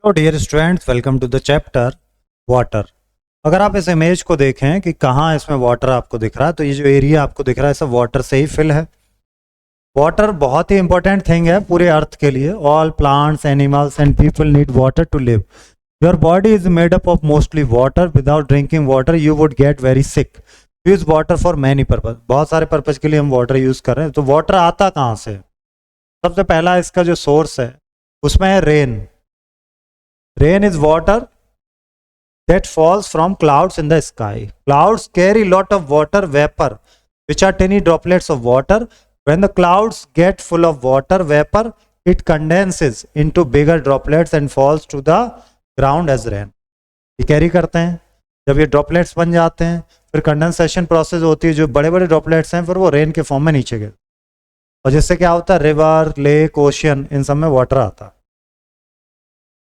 तो dear students, welcome to the chapter water. अगर आप इस इमेज को देखें कि कहाँ इसमें वाटर आपको दिख रहा है, तो ये जो एरिया आपको दिख रहा है सब वाटर से ही फिल है। वाटर बहुत ही इंपॉर्टेंट थिंग है पूरे अर्थ के लिए। All plants, animals and people need water to live. Your body is made up of mostly water. Without drinking water you would get very sick. Use water for many purpose. बहुत सारे purpose के लिए हम water use कर रहे हैं। तो water आता कहाँ से? सबसे पहला इसका जो सोर्स है उसमें है rain. Rain is water that falls from clouds in the sky. Clouds carry lot of water vapor, which are tiny droplets of water. When the clouds get full of water vapor, it condenses into bigger droplets and falls to the ground as rain. ये carry करते हैं। जब ये droplets बन जाते हैं फिर condensation process होती है, जो बड़े बड़े ड्रॉपलेट्स हैं फिर वो रेन के फॉर्म में नीचे गिरते और जिससे क्या होता है, रिवर, लेक, ओशियन, इन सब में वाटर आता है।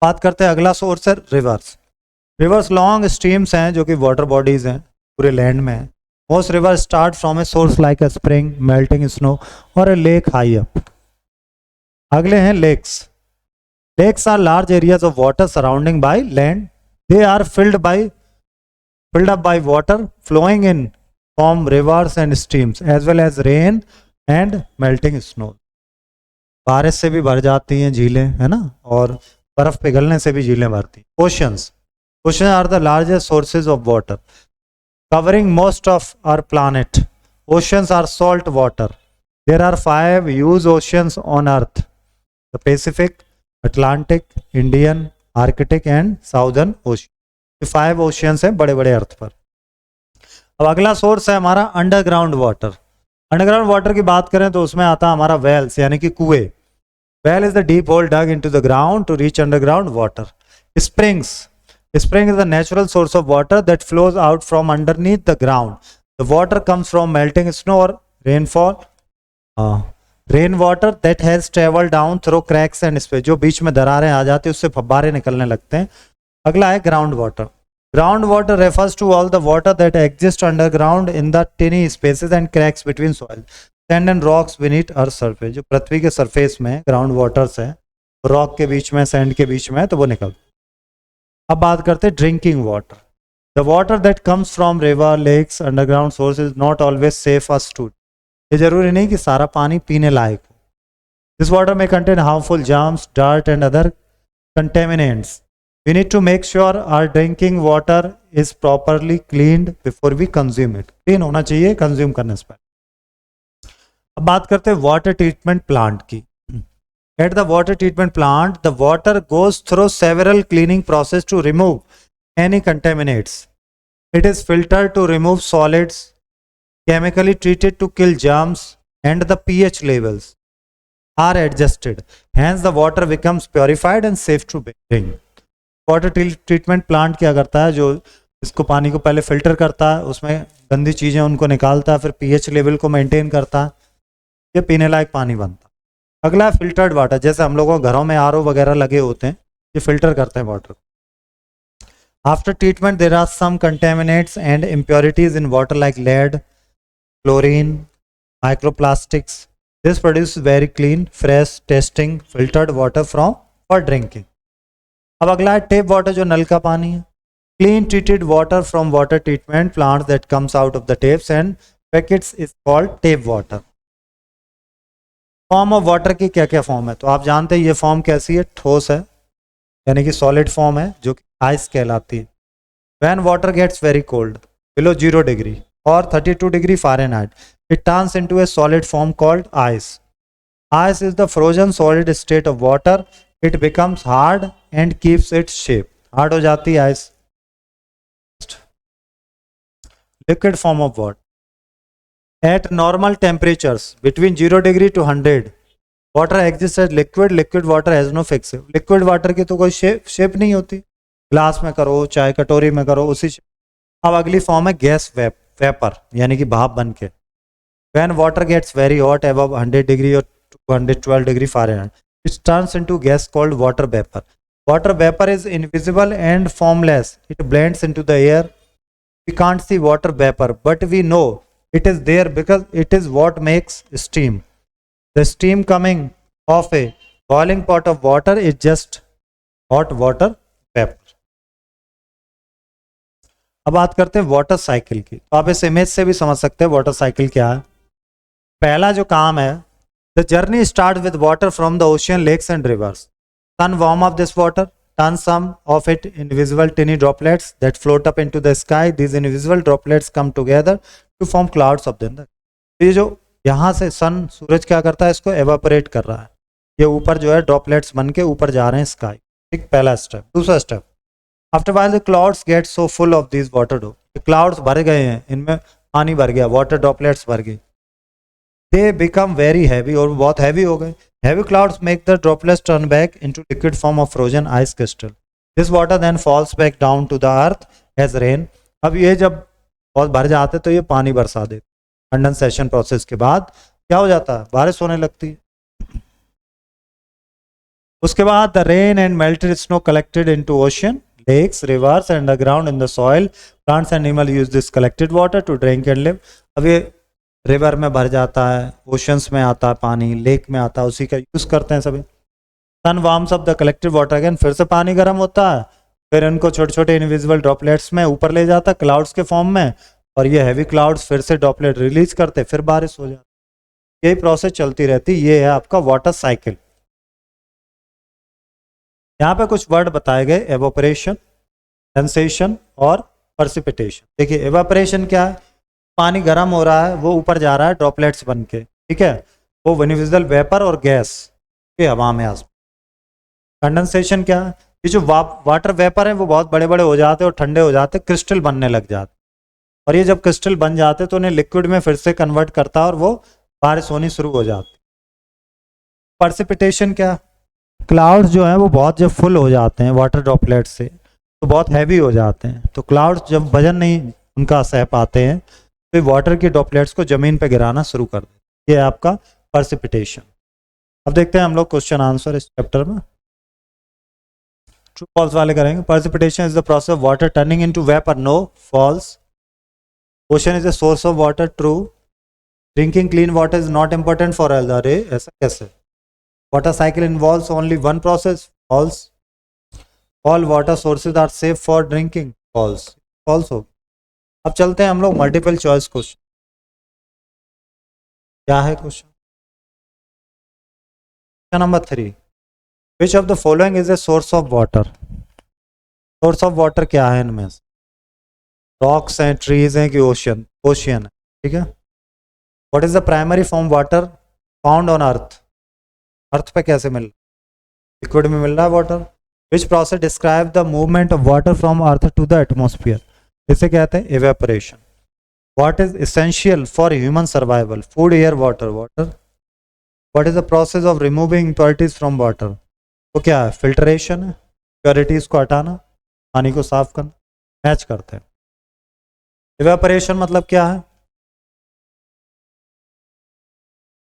बात करते हैं अगला सोर्स है रिवर्स। रिवर्स लॉन्ग स्ट्रीम्स हैं जो कि वाटर बॉडीज हैं पूरे लैंड में। Most river start from a source like a spring, melting snow और ए लेक हाई अप। अगले हैं lakes. Lakes are large areas of water surrounding by land. They are filled up by water flowing in from rivers and streams as well as rain and melting snow. बारिश से भी भर जाती हैं झीलें, है ना, और बर्फ पिघलने से भी झीलें भरती। Oceans are the largest sources of water covering most of our planet. Oceans are salt water. There are 5 huge oceans on earth, the Pacific, Atlantic, Indian, Arctic and southern ocean. ये 5 ओशियंस हैं बड़े बड़े अर्थ पर। अब अगला source है हमारा underground water. Underground water की बात करें तो उसमें आता है हमारा वेल्स यानी कि कुएं। Well is the deep hole dug into the ground to reach underground water. Springs. Spring is the natural source of water that flows out from underneath the ground. The water comes from melting snow or rainfall. Rainwater that has traveled down through cracks and space. जो बीच में दरारें आ जाती है उससे फब्बारे निकलने लगते हैं। अगला है ground water. Ground water refers to all the water that exists underground in the tiny spaces and cracks between soil. Sand and rocks beneath earth surface. जो पृथ्वी के सरफेस में ग्राउंड वाटर्स है, रॉक के बीच में, सैंड के बीच में, तो वो निकलते। अब बात करते हैं drinking water. The water that comes from river, lakes, underground source is not always safe for stood. ये जरूरी नहीं कि सारा पानी पीने लायक हो। दिस वाटर में contain harmful germs, dirt and other contaminants. We need to make sure our drinking water is properly cleaned before we consume it. Clean होना चाहिए कंज्यूम करने से पहले। अब बात करते हैं वाटर ट्रीटमेंट प्लांट की। At the water treatment plant the water goes through several cleaning process to remove any contaminants. It is filtered to remove solids, chemically treated to kill germs and the pH levels are adjusted. Hence the water becomes purified and safe to drink. Water treatment plant क्या करता है, जो इसको पानी को पहले filter करता है, उसमें गंदी चीजें उनको निकालता है, फिर pH लेवल को मेंटेन करता है, ये पीने लायक पानी बनता। अगला है फिल्टर्ड वाटर। जैसे हम लोगों के घरों में आरओ वगैरह लगे होते हैं, ये फिल्टर करते हैं water. After treatment there are some contaminants and impurities in water like lead, chlorine, microplastics. This produce very clean, fresh, testing filtered water from for drinking. अब अगला है टेप वाटर, जो नल का पानी है। Clean treated water from water treatment plants that comes out of the tapes and packets is called tape water. Form of water की क्या क्या फॉर्म है, तो आप जानते हैं ये फॉर्म कैसी है, ठोस है यानी कि सॉलिड फॉर्म है, जो कि आइस कहलाती है। When water gets very cold below 0 degree और 32 degree Fahrenheit, it turns into a solid form called ice. Ice is the frozen solid state of water. It becomes hard and keeps its shape. Hard हो जाती है ice. Liquid form of water. At normal temperatures between 0 degree to 100, water exists as liquid. Liquid water has no fixed shape. Liquid water की तो कोई shape नहीं होती, glass में करो चाहे कटोरी में करो उसी shape। अब अगली फॉर्म है गैस वेपर यानी कि भाप बन के। When water gets very hot above 100 degree or 212 degree Fahrenheit, it turns into gas called water vapor. Water vapor is invisible and formless. It blends into the air. We can't see water vapor, but we know it is there because it is what makes steam. The steam coming off a boiling pot of water is just hot water vapour. अब बात करते हैं water cycle की। तो आप इस image से भी समझ सकते हैं वाटर साइकिल क्या है। पहला जो काम है, the journey start with water from the ocean, lakes and rivers. Sun warm up this water, turn some of it invisible tiny droplets that float up into the sky. These invisible droplets come together to form clouds of thunder. ये जो यहाँ से सन, सूरज क्या करता है, इसको evaporate कर रहा है। ये ऊपर जो है ड्रॉपलेट्स बन के ऊपर जा रहे हैं स्काई। ठीक, पहला स्टेप। दूसरा step, after while the clouds get so full of this water though, clouds भर गए हैं, इनमें पानी भर गया, वाटर ड्रॉपलेट्स भर गए। दे बिकम वेरी हैवी, और बहुत हैवी हो गए। Heavy clouds make the droplets turn back into liquid form of frozen ice crystal. This water then falls back down to the earth as rain. अब ये जब बहुत भर जाते तो ये पानी बरसा देते। कंडेंसेशन प्रोसेस के बाद क्या हो जाता है, बारिश होने लगती है। उसके बाद the rain and melted snow collected into ocean, lakes, rivers and underground in the soil. Plants and animal use this collected water to drink and live. अब ये रिवर में भर जाता है, ओशंस में आता है पानी, लेक में आता है, उसी का यूज करते हैं सभी। Sun warms up the collected water again, फिर से पानी गर्म होता है, फिर इनको छोटे छोटे इनविजिबल ड्रॉपलेट्स में ऊपर ले जाता है क्लाउड्स के फॉर्म में, और ये हैवी क्लाउड्स फिर से ड्रॉपलेट रिलीज करते, फिर बारिश हो जाती। यही प्रोसेस चलती रहती। ये है आपका वाटर साइकिल। यहाँ पे कुछ वर्ड बताए गए, एवोपरेशन, कंडेंसेशन और प्रेसिपिटेशन। देखिए एवोपरेशन क्या है, पानी गर्म हो रहा है, वो ऊपर जा रहा है ड्रॉपलेट्स बन के, ठीक है, वो इनविजिबल वेपर और गैस के हवा में आसपास। कंडेंसेशन क्या है, ये जो वाटर वेपर है वो बहुत बड़े बड़े हो जाते हैं और ठंडे हो जाते, क्रिस्टल बनने लग जाते, और ये जब क्रिस्टल बन जाते तो उन्हें लिक्विड में फिर से कन्वर्ट करता है और वो बारिश होनी शुरू हो जाती। प्रेसिपिटेशन क्या, क्लाउड्स जो है वो बहुत जब फुल हो जाते हैं वाटर ड्रॉपलेट से तो बहुत हैवी हो जाते हैं, तो क्लाउड्स जब वजन नहीं उनका सह पाते हैं तो वाटर की ड्रॉपलेट्स को जमीन पे गिराना शुरू कर देते। ये है आपका प्रेसिपिटेशन। अब देखते हैं हम लोग क्वेश्चन आंसर इस चैप्टर में। ट्रू फॉल्स वाले करेंगे। Precipitation is the process of water turning into vapour. No, false. Ocean is the source of water. True. Drinking clean water is not important for health. अरे ऐसा कैसे? Water cycle involves only one process. False. All water sources are safe for drinking. False. False हो। अब चलते हैं हम लोग multiple choice question. क्या है question number 3, which of the following is a source of water. Source of water क्या है इनमें से? रॉक्स हैं, ट्रीज हैं कि ओशियन? ओशियन है, ठीक है। What is the primary form water found on earth. Earth पे कैसे मिल रहा? लिक्विड में मिल रहा है water. Which process describe the movement of water from earth to the atmosphere. इसे कहते हैं evaporation. What is essential for human survival. Food, air, water. Water. What is the process of removing impurities from water. वो क्या है? Filtration है, impurities को हटाना, पानी को साफ करना। मैच करते हैं। इवेपोरेशन मतलब क्या है?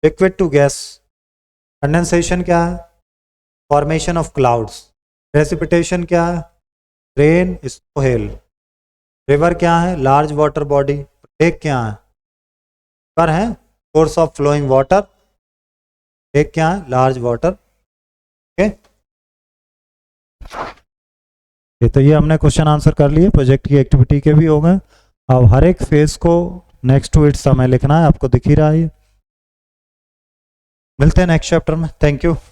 Liquid to gas. कंडेंसेशन क्या है? Formation of clouds. प्रेसिपिटेशन क्या है? Rain, snow, hello. रिवर क्या है? Large water body. लेक क्या है? पर है source of flowing water. Lake क्या है? Large water. ओके, तो ये हमने क्वेश्चन आंसर कर लिए। प्रोजेक्ट की एक्टिविटी के भी हो गए। अब हर एक फेज को नेक्स्ट टू इट समय लिखना है, आपको दिख ही रहा है। मिलते हैं नेक्स्ट चैप्टर में। Thank you.